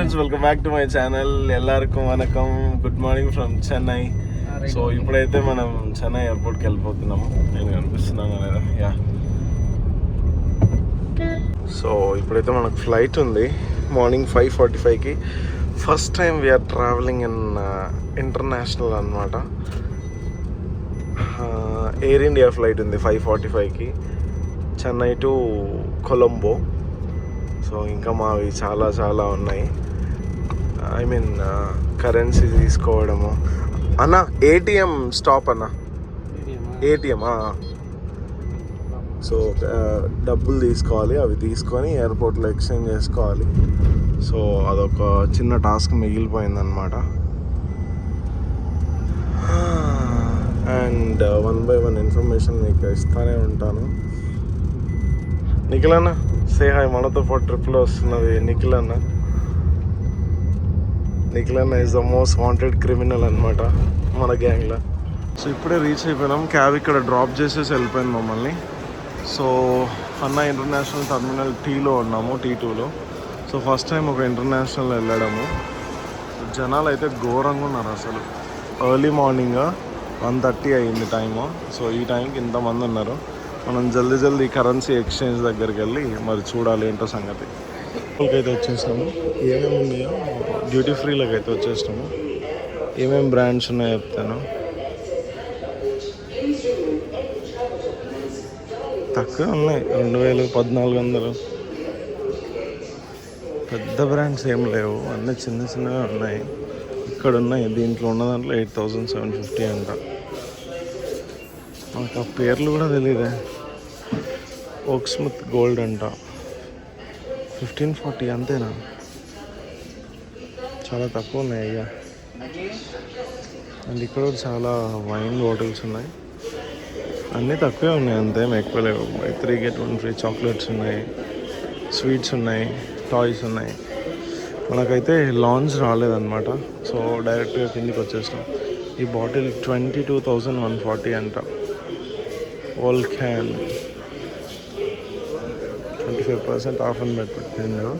Friends, welcome back to my channel. ఎల్లరికం వనకం, good morning from Chennai. So ఇప్పుడైతే మనం చెన్నై ఎయిర్పోర్ట్కి వెళ్ళిపోతున్నాము. నేను కనిపిస్తున్నాను కదా, యా. సో ఇప్పుడైతే మనకు ఫ్లైట్ ఉంది మార్నింగ్ 5:45కి. First time we're traveling in international అనమాట. ఎయిర్ ఇండియా ఫ్లైట్ ఉంది 5:45కి, చెన్నై టు కొలంబో. సో ఇంకా మావి చాలా చాలా ఉన్నాయి. ఐ మీన్ కరెన్సీ తీసుకోవడము అన్న. ఏటీఎం స్టాప్ అన్న, ఏటీఎం. సో డబ్బులు తీసుకోవాలి, అవి తీసుకొని ఎయిర్పోర్ట్లో ఎక్స్చేంజ్ చేసుకోవాలి. సో అదొక చిన్న టాస్క్ మిగిలిపోయిందనమాట. అండ్ 1 by 1 ఇన్ఫర్మేషన్ మీకు ఇస్తూనే ఉంటాను. నిఖిల్ అన్న, సే హాయ్. మనతో పాటు ట్రిప్లో వస్తున్నది నిఖిల్ అన్న. నిఖిల్ అన్న is the most wanted criminal అనమాట మన గ్యాంగ్లో. సో ఇప్పుడే రీచ్ అయిపోయినాం. క్యాబ్ ఇక్కడ డ్రాప్ చేసేసి వెళ్ళిపోయింది మమ్మల్ని. సో అన్న ఇంటర్నేషనల్ టర్మినల్ టీలో ఉన్నాము, T2లో. సో ఫస్ట్ టైం ఒక ఇంటర్నేషనల్ వెళ్ళడము. జనాలు అయితే ఘోరంగా ఉన్నారు అసలు. ఎర్లీ మార్నింగ్ 1:30 అయ్యింది టైము. సో ఈ టైంకి ఇంతమంది ఉన్నారు. మనం జల్దీ కరెన్సీ ఎక్స్చేంజ్ దగ్గరికి వెళ్ళి మరి చూడాలి ఏంటో సంగతి. అయితే వచ్చేసాము. ఏమేమి ఉన్నాయో డ్యూటీ ఫ్రీలోకి అయితే వచ్చేసాము. ఏమేమి బ్రాండ్స్ ఉన్నాయో చెప్తాను. తక్కువ ఉన్నాయి, 2000, 1400. పెద్ద బ్రాండ్స్ ఏం లేవు, అన్నీ చిన్న చిన్నగా ఉన్నాయి. ఇక్కడ ఉన్నాయి, దీంట్లో ఉన్న దాంట్లో 8750 అంట. నాకు ఆ పేర్లు కూడా తెలియదే. ఓక్స్మిత్ గోల్డ్ అంట 1540, అంతేనా? చాలా తక్కువ ఉన్నాయి అయ్యా. అండ్ ఇక్కడ చాలా వైన్ బాటిల్స్ ఉన్నాయి. అన్నీ తక్కువే ఉన్నాయి, అంతేం ఎక్కువ లేవు. 3 get 1 free చాక్లెట్స్ ఉన్నాయి, స్వీట్స్ ఉన్నాయి, టాయ్స్ ఉన్నాయి. మనకైతే లాంచ్ రాలేదన్నమాట. సో డైరెక్ట్గా కిందికి వచ్చేస్తాం. ఈ బాటిల్ 22,140 అంట. ఓల్ క్యాన్ 25% ఆఫ్ అని పెట్టిండు.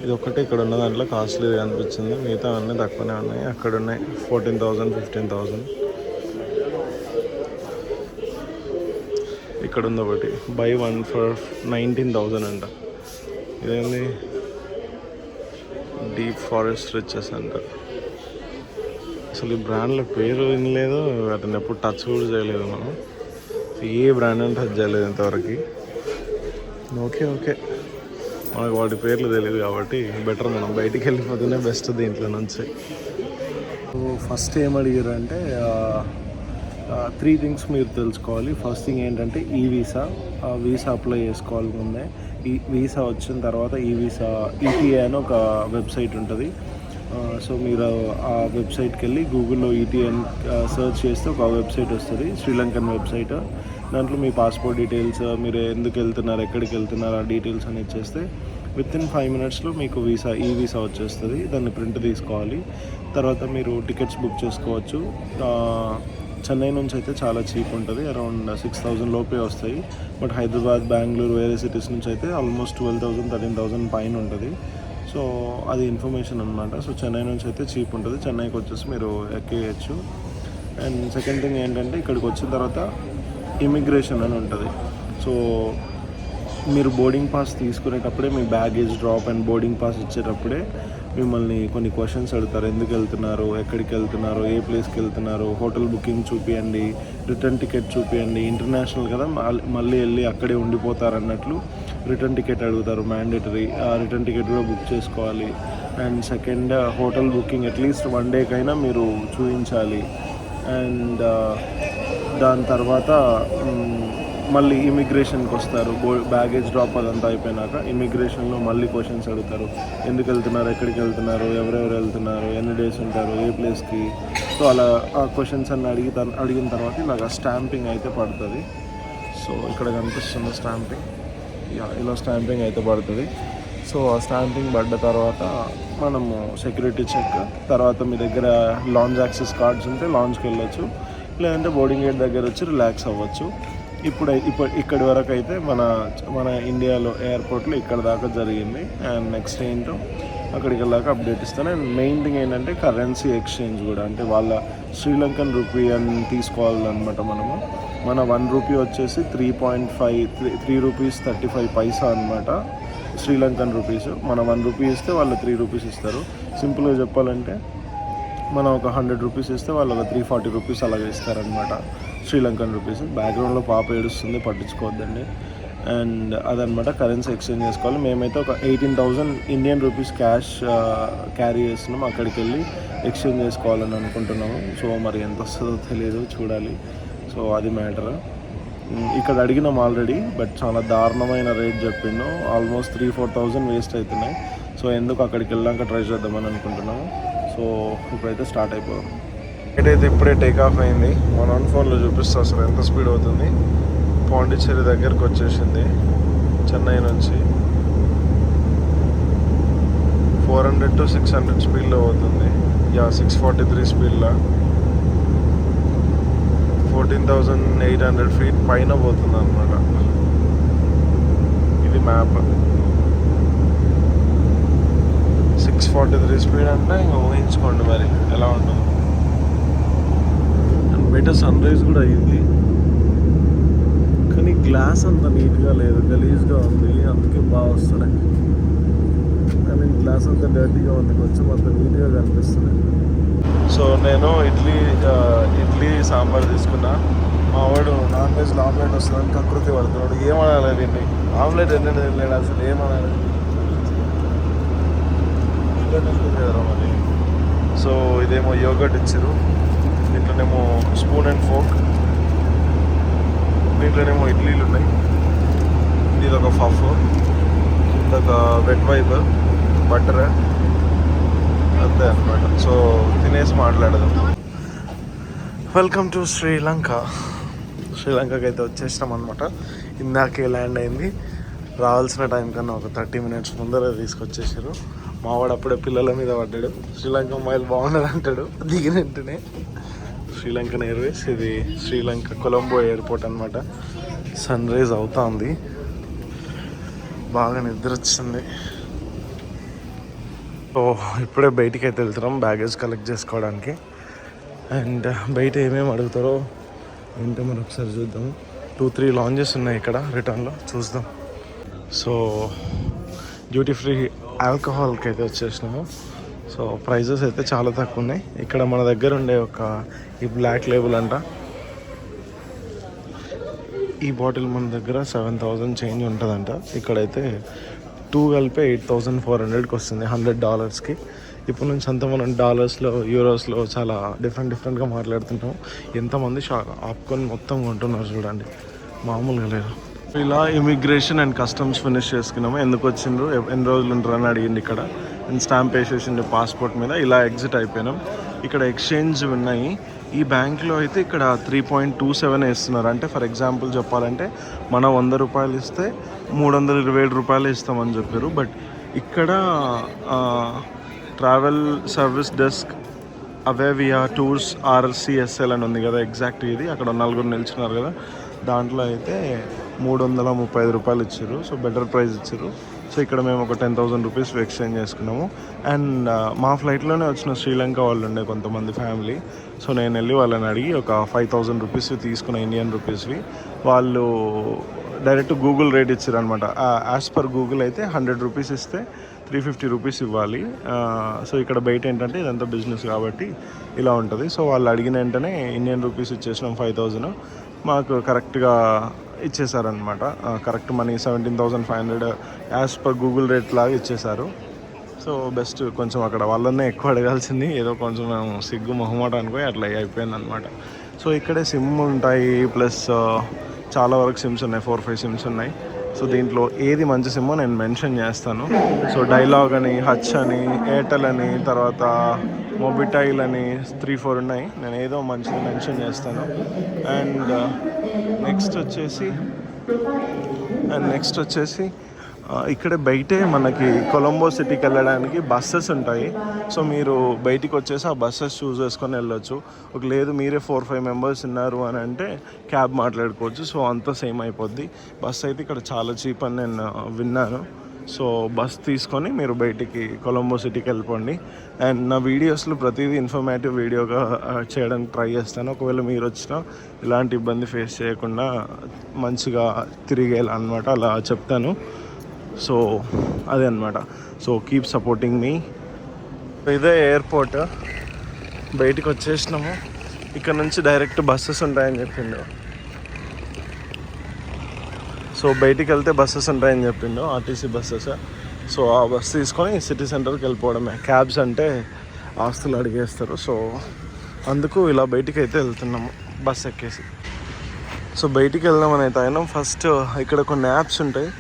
ఇది ఒక్కటే ఇక్కడ ఉన్న దాంట్లో కాస్ట్లీగా అనిపించింది. మిగతా అన్నీ తక్కువనే ఉన్నాయి. అక్కడ ఉన్నాయి 14,000, 15,000. ఇక్కడ ఉంది ఒకటి buy 1 for 19,000 అంట. ఇదేంది డీప్ ఫారెస్ట్ రిచెస్ అంట. అసలు ఈ బ్రాండ్ల పేరు వినలేదు, వాటిని ఎప్పుడు టచ్ కూడా చేయలేదు మనం. ఏ బ్రాండ్ అని టచ్ చేయలేదు ఇంతవరకు. ఓకే మనకు వాటి పేర్లు తెలియదు కాబట్టి బెటర్ మనం బయటికి వెళ్ళిపోతేనే బెస్ట్ దీంట్లో నుంచి. ఫస్ట్ ఏం అడిగారు అంటే 3 థింగ్స్ మీరు తెలుసుకోవాలి. ఫస్ట్ థింగ్ ఏంటంటే ఈ వీసా అప్లై చేసుకోవాలి ముందే. ఈ వీసా వచ్చిన తర్వాత ఈ వీసా ETA అని ఒక వెబ్సైట్ ఉంటుంది. సో మీరు ఆ వెబ్సైట్కి వెళ్ళి గూగుల్లో ETA సెర్చ్ చేస్తే ఒక వెబ్సైట్ వస్తుంది, శ్రీలంకన్ వెబ్సైట్. దాంట్లో మీ పాస్పోర్ట్ డీటెయిల్స్, మీరు ఎందుకు వెళ్తున్నారు, ఎక్కడికి వెళ్తున్నారు, ఆ డీటెయిల్స్ అని ఇచ్చేస్తే వితిన్ 5 minutesలో మీకు ఈ వీసా వచ్చేస్తుంది. దాన్ని ప్రింట్ తీసుకోవాలి. తర్వాత మీరు టికెట్స్ బుక్ చేసుకోవచ్చు. చెన్నై నుంచి అయితే చాలా చీప్ ఉంటుంది, అరౌండ్ 6,000 లోపే వస్తాయి. బట్ హైదరాబాద్, బెంగళూరు, వేరే సిటీస్ నుంచి అయితే ఆల్మోస్ట్ 12,000, 13,000 పైన ఉంటుంది. సో అది ఇన్ఫర్మేషన్ అనమాట. సో చెన్నై నుంచి అయితే చీప్ ఉంటుంది. చెన్నైకి వచ్చేసి మీరు ఎక్కేయచ్చు. అండ్ సెకండ్ థింగ్ ఏంటంటే ఇక్కడికి వచ్చిన తర్వాత ఇమిగ్రేషన్ అని ఉంటుంది. సో మీరు బోర్డింగ్ పాస్ తీసుకునేటప్పుడే మీ baggage drop and boarding pass ఇచ్చేటప్పుడే మిమ్మల్ని కొన్ని క్వశ్చన్స్ అడుగుతారు. ఎందుకు వెళ్తున్నారు, ఎక్కడికి వెళ్తున్నారు, ఏ ప్లేస్కి వెళ్తున్నారు, హోటల్ బుకింగ్ చూపియండి, రిటర్న్ టికెట్ చూపియండి. ఇంటర్నేషనల్ కదా, మళ్ళీ వెళ్ళి అక్కడే ఉండిపోతారు అన్నట్లు రిటర్న్ టికెట్ అడుగుతారు, మ్యాండేటరీ. ఆ రిటర్న్ టికెట్ కూడా బుక్ చేసుకోవాలి. అండ్ సెకండ్, హోటల్ బుకింగ్ అట్లీస్ట్ 1 dayకైనా మీరు చూపించాలి. అండ్ దాని తర్వాత మళ్ళీ ఇమిగ్రేషన్కి వస్తారు. బ్యాగేజ్ డ్రాప్ అదంతా అయిపోయినాక ఇమిగ్రేషన్లో మళ్ళీ క్వశ్చన్స్ అడుగుతారు. ఎందుకు వెళ్తున్నారు, ఎక్కడికి వెళ్తున్నారు, ఎవరెవరు వెళ్తున్నారు, ఎన్ని డేస్ ఉంటారు, ఏ ప్లేస్కి. సో అలా ఆ క్వశ్చన్స్ అన్ని అడిగిన తర్వాత ఇలాగ స్టాంపింగ్ అయితే పడుతుంది. సో ఇక్కడ కనిపిస్తుంది స్టాంపింగ్. ఇలా స్టాంపింగ్ అయితే పడుతుంది. సో ఆ స్టాంపింగ్ పడ్డ తర్వాత మనము సెక్యూరిటీ చెక్, తర్వాత మీ దగ్గర లాంజ్ యాక్సెస్ కార్డ్స్ ఉంటే లాంజ్కి వెళ్ళొచ్చు, లేదంటే బోర్డింగ్ గేట్ దగ్గర వచ్చి రిలాక్స్ అవ్వచ్చు. ఇక్కడి వరకు అయితే మన ఇండియాలో ఎయిర్పోర్ట్లో ఇక్కడ దాకా జరిగింది. అండ్ నెక్స్ట్ ఏంటో అక్కడికి వెళ్ళాక అప్డేట్ ఇస్తాను. అండ్ మెయిన్ థింగ్ ఏంటంటే కరెన్సీ ఎక్స్చేంజ్ కూడా, అంటే వాళ్ళ శ్రీలంకన్ రూపీ అని తీసుకోవాలన్నమాట మనము. మన 1 రూపీ వచ్చేసి 3 రూపీస్ 35 పైసా అనమాట శ్రీలంకన్ రూపీస్. మన 1 రూపీ ఇస్తే వాళ్ళు 3 రూపీస్ ఇస్తారు. సింపుల్గా చెప్పాలంటే మనం ఒక 100 రూపీస్ ఇస్తే వాళ్ళు ఒక 340 రూపీస్ అలాగే ఇస్తారనమాట శ్రీలంకన్ రూపీస్. బ్యాక్గ్రౌండ్లో పాప ఏడుస్తుంది, పట్టించుకోవద్దండి. అండ్ అదనమాట కరెన్సీ ఎక్స్చేంజ్ చేసుకోవాలి. మేమైతే ఒక 18,000 ఇండియన్ రూపీస్ క్యాష్ క్యారీ చేస్తున్నాం. అక్కడికి వెళ్ళి ఎక్స్చేంజ్ చేసుకోవాలని అనుకుంటున్నాము. సో మరి ఎంత వస్తుందో తెలియదు, చూడాలి. సో అది మ్యాటర్. ఇక్కడ అడిగినాం ఆల్రెడీ, బట్ చాలా దారుణమైన రేట్ చెప్పిండు. ఆల్మోస్ట్ 3-4,000 వేస్ట్ అవుతున్నాయి. సో ఎందుకు అక్కడికి వెళ్ళాక ట్రై చేద్దామని అనుకుంటున్నాము. సో ఇప్పుడైతే స్టార్ట్ అయిపోదాం. అయితే ఇప్పుడే టేక్ ఆఫ్ అయింది. మన ఫోన్లో చూపిస్తా అసలు ఎంత స్పీడ్ అవుతుంది. పాండిచ్చేరి దగ్గరకు వచ్చేసింది చెన్నై నుంచి. 400 to 600 స్పీడ్లో అవుతుంది. 643 స్పీడ్లో 14,800 ఫీట్ పైన పోతుంది అనమాట. ఇది మ్యాప్. 643 స్పీడ్ అంటే ఇంకా ఊహించుకోండి మరి ఎలా ఉంటుందో. అండ్ బయట సన్ రైజ్ కూడా అయ్యింది, కానీ గ్లాస్ అంత నీట్గా లేదు, గలీజ్గా ఉంది. అందుకే బాగా వస్తున్నాయి. కానీ గ్లాస్ అంతా డర్టీగా ఉంది, కొంచెం అంత నీట్గా కనిపిస్తుంది. సో నేను ఇడ్లీ సాంబార్ తీసుకున్నా. మా వాడు నాన్ వెజ్లో ఆమ్లెట్ వస్తుందని కకృతి పడుతున్నాడు. ఏమనాలి దీన్ని? ఆమ్లెట్ ఎన్నెండు తినలేడు అసలు, ఏమనాలి? కదరా మరి. సో ఇదేమో యోగర్ట్ ఇచ్చారు, దీంట్లోనేమో స్పూన్ అండ్ ఫోర్క్, దీంట్లోనేమో ఇడ్లీలు ఉన్నాయి. ఇది ఒక పఫ్, ఇంకొక వెట్ వైబర్, బటర్, అంతే అనమాట. సో తినేసి మాట్లాడదాం. వెల్కమ్ టు శ్రీలంకకి అయితే వచ్చేసినాం అనమాట. ఇందాకే ల్యాండ్ అయింది. రావాల్సిన టైం కన్నా ఒక 30 minutes ముందర తీసుకొచ్చేసారు. మావాడు అప్పుడే పిల్లల మీద పడ్డాడు. శ్రీలంక మొబైల్ బాగుండదు అంటాడు దిగిన వెంటనే. శ్రీలంకన్ ఎయిర్వేస్, ఇది శ్రీలంక కొలంబో ఎయిర్పోర్ట్ అనమాట. సన్ రైజ్ అవుతా ఉంది, బాగా నిద్ర వచ్చింది. సో ఇప్పుడే బయటికి అయితే వెళ్తున్నాం బ్యాగేజ్ కలెక్ట్ చేసుకోవడానికి. అండ్ బయట ఏమేమి అడుగుతారో ఏంటో మనం ఒకసారి చూద్దాము. 2-3 లాంజెస్ ఉన్నాయి ఇక్కడ రిటర్న్లో, చూద్దాం. సో డ్యూటీ ఫ్రీ ఆల్కహాల్కి అయితే వచ్చేసినాము. సో ప్రైజెస్ అయితే చాలా తక్కువ ఉన్నాయి. ఇక్కడ మన దగ్గర ఉండే ఈ బ్లాక్ లేబుల్ అంట, ఈ బాటిల్ మన దగ్గర 7,000 చేంజ్ ఉంటుందంట. ఇక్కడైతే 2 కలిపి 8,400కి వస్తుంది $100కి. ఇప్పుడు నుంచి అంతా మనం డాలర్స్లో, యూరోస్లో చాలా డిఫరెంట్గా మాట్లాడుతుంటాం. ఎంతమంది ఆపుకొని మొత్తం కొంటున్నారు చూడండి, మామూలుగా లేదు. ఇలా ఇమిగ్రేషన్ అండ్ కస్టమ్స్ ఫినిష్ చేసుకున్నాము. ఎందుకు వచ్చిండ్రు, ఎన్ని రోజులు ఉంటారు అని అడిగింది ఇక్కడ. అండ్ స్టాంప్ వేసేసిండు పాస్పోర్ట్ మీద. ఇలా ఎగ్జిట్ అయిపోయినాం. ఇక్కడ ఎక్స్చేంజ్ ఉన్నాయి. ఈ బ్యాంక్లో అయితే ఇక్కడ 3.27 వేస్తున్నారు. అంటే ఫర్ ఎగ్జాంపుల్ చెప్పాలంటే మనం 100 రూపాయలు ఇస్తే 327 రూపాయలు ఇస్తామని చెప్పారు. బట్ ఇక్కడ ట్రావెల్ సర్వీస్ డెస్క్ అవేవియా టూర్స్ RCSL అని ఉంది కదా, ఎగ్జాక్ట్ ఇది. అక్కడ 4 నిలిచినారు కదా, దాంట్లో అయితే 335 రూపాయలు ఇచ్చారు. సో బెటర్ ప్రైస్ ఇచ్చారు. సో ఇక్కడ మేము ఒక 10,000 రూపీస్ ఎక్స్చేంజ్ చేసుకున్నాము. అండ్ మా ఫ్లైట్లోనే వచ్చిన శ్రీలంక వాళ్ళు ఉండే కొంతమంది ఫ్యామిలీ. సో నేను వెళ్ళి వాళ్ళని అడిగి ఒక 5,000 రూపీస్ తీసుకున్న ఇండియన్ రూపీస్వి. వాళ్ళు డైరెక్ట్ గూగుల్ రేట్ ఇచ్చారు అనమాట. యాజ్ పర్ గూగుల్ అయితే 100 రూపీస్ ఇస్తే 350 రూపీస్ ఇవ్వాలి. సో ఇక్కడ బయట ఏంటంటే ఇదంతా బిజినెస్ కాబట్టి ఇలా ఉంటుంది. సో వాళ్ళు అడిగిన వెంటనే ఇండియన్ రూపీస్ ఇచ్చేసినాం 5,000. మాకు కరెక్ట్గా ఇచ్చేసారనమాట. Correct money 17,500 as per Google rate లాగా ఇచ్చేసారు. So best. కొంచెం అక్కడ వాళ్ళనే ఎక్కువ అడగాల్సింది, ఏదో కొంచెం సిగ్గు మొహమాట అనుకోని అట్లా అయిపోయింది అనమాట. సో ఇక్కడే సిమ్ ఉంటాయి, ప్లస్ చాలా వరకు సిమ్స్ ఉన్నాయి, 4-5 సిమ్స్ ఉన్నాయి. సో దీంట్లో ఏది మంచి సిమ్మో నేను మెన్షన్ చేస్తాను. సో డైలాగ్ అని, హచ్ అని, ఎయిర్టెల్ అని, తర్వాత మొబిటైల్ అని 3-4 ఉన్నాయి. నేను ఏదో మంచిది మెన్షన్ చేస్తాను. అండ్ నెక్స్ట్ వచ్చేసి ఇక్కడ బయటే మనకి కొలంబో సిటీకి వెళ్ళడానికి బస్సెస్ ఉంటాయి. సో మీరు బయటికి వచ్చేసి ఆ బస్సెస్ చూస్ చేసుకొని వెళ్ళొచ్చు. ఒక లేదు మీరే 4-5 మెంబర్స్ ఉన్నారు అని అంటే క్యాబ్ మాట్లాడుకోవచ్చు. సో అంతా సేమ్ అయిపోద్ది. బస్ అయితే ఇక్కడ చాలా చీప్ అని నేను విన్నాను. సో బస్ తీసుకొని మీరు బయటికి కొలంబో సిటీకి వెళ్ళిపోండి. అండ్ నా వీడియోస్లో ప్రతిదీ ఇన్ఫర్మేటివ్ వీడియోగా చేయడానికి ట్రై చేస్తాను. ఒకవేళ మీరు వచ్చినా ఇలాంటి ఇబ్బంది ఫేస్ చేయకుండా మంచిగా తిరిగేలా అనమాట అలా చెప్తాను. సో అదే అనమాట. సో కీప్ సపోర్టింగ్ మీ. ఇదే ఎయిర్పోర్ట్, బయటికి వచ్చేసినాము. ఇక్కడ నుంచి డైరెక్ట్ బస్సెస్ ఉంటాయని చెప్పిండు. సో బయటికి వెళ్తే బస్సెస్ ఉంటాయని చెప్పిండు, ఆర్టీసీ బస్సెస్. సో ఆ బస్ తీసుకొని సిటీ సెంటర్కి వెళ్ళిపోవడమే. క్యాబ్స్ అంటే ఆస్తులు అడిగేస్తారు. సో అందుకు ఇలా బయటికి అయితే వెళ్తున్నాము బస్ ఎక్కేసి. సో బయటికి వెళ్దామని అయితే అయినా ఫస్ట్ ఇక్కడ కొన్ని యాప్స్ ఉంటాయి.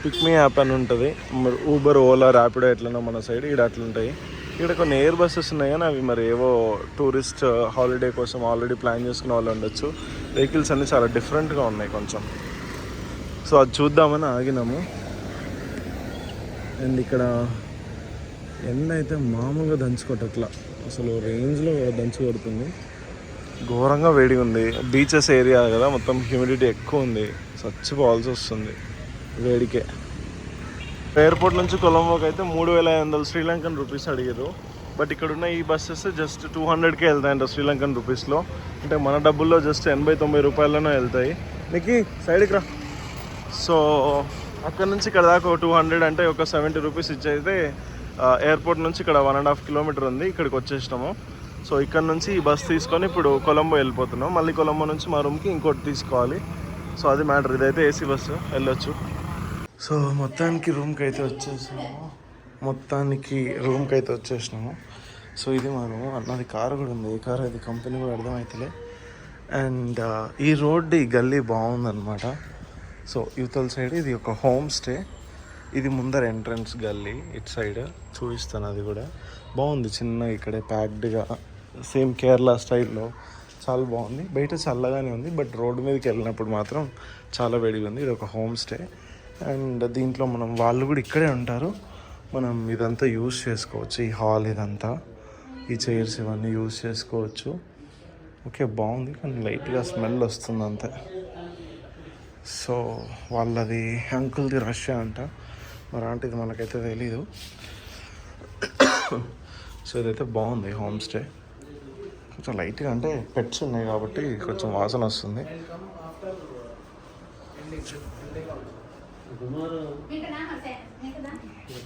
పిక్మీ యాప్ అని ఉంటుంది, మరి ఊబర్, ఓలా, ర్యాపిడో ఎట్లనో మన సైడ్ ఇక్కడ అట్లుంటాయి. ఇక్కడ కొన్ని ఎయిర్ బస్సెస్ ఉన్నాయి కానీ అవి మరి ఏవో టూరిస్ట్ హాలిడే కోసం ఆల్రెడీ ప్లాన్ చేసుకునే వాళ్ళు ఉండొచ్చు. వెహికల్స్ అన్నీ చాలా డిఫరెంట్గా ఉన్నాయి కొంచెం. సో అది చూద్దామని ఆగినాము. అండ్ ఇక్కడ ఎండ అయితే మామూలుగా దంచుకోవట్లా, అసలు రేంజ్లో దంచి కొడుతుంది. ఘోరంగా వేడిగా ఉంది. బీచెస్ ఏరియా కదా, మొత్తం హ్యూమిడిటీ ఎక్కువ ఉంది. చచ్చిపోవాల్సి వస్తుంది వేడికే. ఎయిర్పోర్ట్ నుంచి కొలంబోకి అయితే 3,500 శ్రీలంకన్ రూపీస్ అడిగారు. బట్ ఇక్కడ ఉన్న ఈ బస్సెస్ జస్ట్ 200కే వెళ్తాయంట శ్రీలంకన్ రూపీస్లో. అంటే మన డబ్బుల్లో జస్ట్ 80-90 రూపాయలనే వెళ్తాయి. నీకు సైడ్కి రా. సో అక్కడ నుంచి ఇక్కడ దాకా 200 అంటే ఒక 70 రూపీస్ ఇచ్చైతే ఎయిర్పోర్ట్ నుంచి ఇక్కడ 1.5 కిలోమీటర్ ఉంది, ఇక్కడికి వచ్చేసినాము. సో ఇక్కడ నుంచి ఈ బస్ తీసుకొని ఇప్పుడు కొలంబో వెళ్ళిపోతున్నాం. మళ్ళీ కొలంబో నుంచి మా రూమ్కి ఇంకోటి తీసుకోవాలి. సో అది మ్యాటర్. ఇదైతే ఏసీ బస్సు, వెళ్ళొచ్చు. సో మొత్తానికి రూమ్కి అయితే వచ్చేసినాము. సో ఇది మా రూమ్. అన్నది కారు కూడా ఉంది. ఏ కారు అది కంపెనీ కూడా అర్థమవుతలే. అండ్ ఈ రోడ్, ఈ గల్లీ బాగుందన్నమాట. సో యువతల సైడ్ ఇది ఒక హోమ్ స్టే. ఇది ముందర ఎంట్రన్స్ గల్లీ, ఇటు సైడ్ చూపిస్తాను. అది కూడా బాగుంది, చిన్న ఇక్కడే ప్యాక్డ్గా సేమ్ కేరళ స్టైల్లో చాలా బాగుంది. బయట చల్లగానే ఉంది, బట్ రోడ్డు మీదకి వెళ్ళినప్పుడు మాత్రం చాలా వేడిగా ఉంది. ఇది ఒక హోమ్ స్టే. అండ్ దీంట్లో వాళ్ళు కూడా ఇక్కడే ఉంటారు. మనం ఇదంతా యూజ్ చేసుకోవచ్చు. ఈ హాల్ ఇదంతా, ఈ చైర్స్ ఇవన్నీ యూజ్ చేసుకోవచ్చు. ఓకే, బాగుంది కానీ లైట్గా స్మెల్ వస్తుంది అంతే. సో వాళ్ళది అంకుల్ది రష్యా అంట, మరి అంటే మనకైతే తెలీదు. సో ఇదైతే బాగుంది హోమ్ స్టే. కొంచెం లైట్గా అంటే పెట్స్ ఉన్నాయి కాబట్టి కొంచెం వాసన వస్తుంది.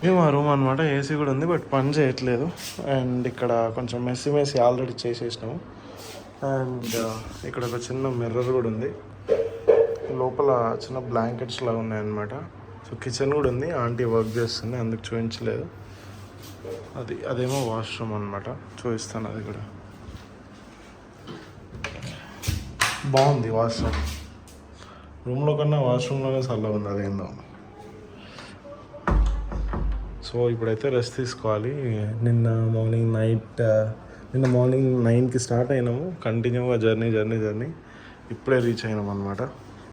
ఇది మా రూమ్ అనమాట. ఏసీ కూడా ఉంది బట్ పని చేయట్లేదు. అండ్ ఇక్కడ కొంచెం మెస్సీ ఆల్రెడీ చేసేసినాము. అండ్ ఇక్కడ ఒక చిన్న మిర్రర్ కూడా ఉంది. లోపల చిన్న బ్లాంకెట్స్ లాగా ఉన్నాయన్నమాట. సో కిచెన్ కూడా ఉంది. ఆంటీ వర్క్ చేస్తుంది, అందుకు చూపించలేదు. అదేమో వాష్రూమ్ అనమాట, చూపిస్తాను. అది కూడా బాగుంది వాష్రూమ్. రూమ్లో కన్నా వాష్రూమ్లోనే చల్లగా ఉంది అదేందో. సో ఇప్పుడైతే రెస్ట్ తీసుకోవాలి. నిన్న మార్నింగ్ 9కి స్టార్ట్ అయినాము. కంటిన్యూగా జర్నీ ఇప్పుడే రీచ్ అయినాం అనమాట.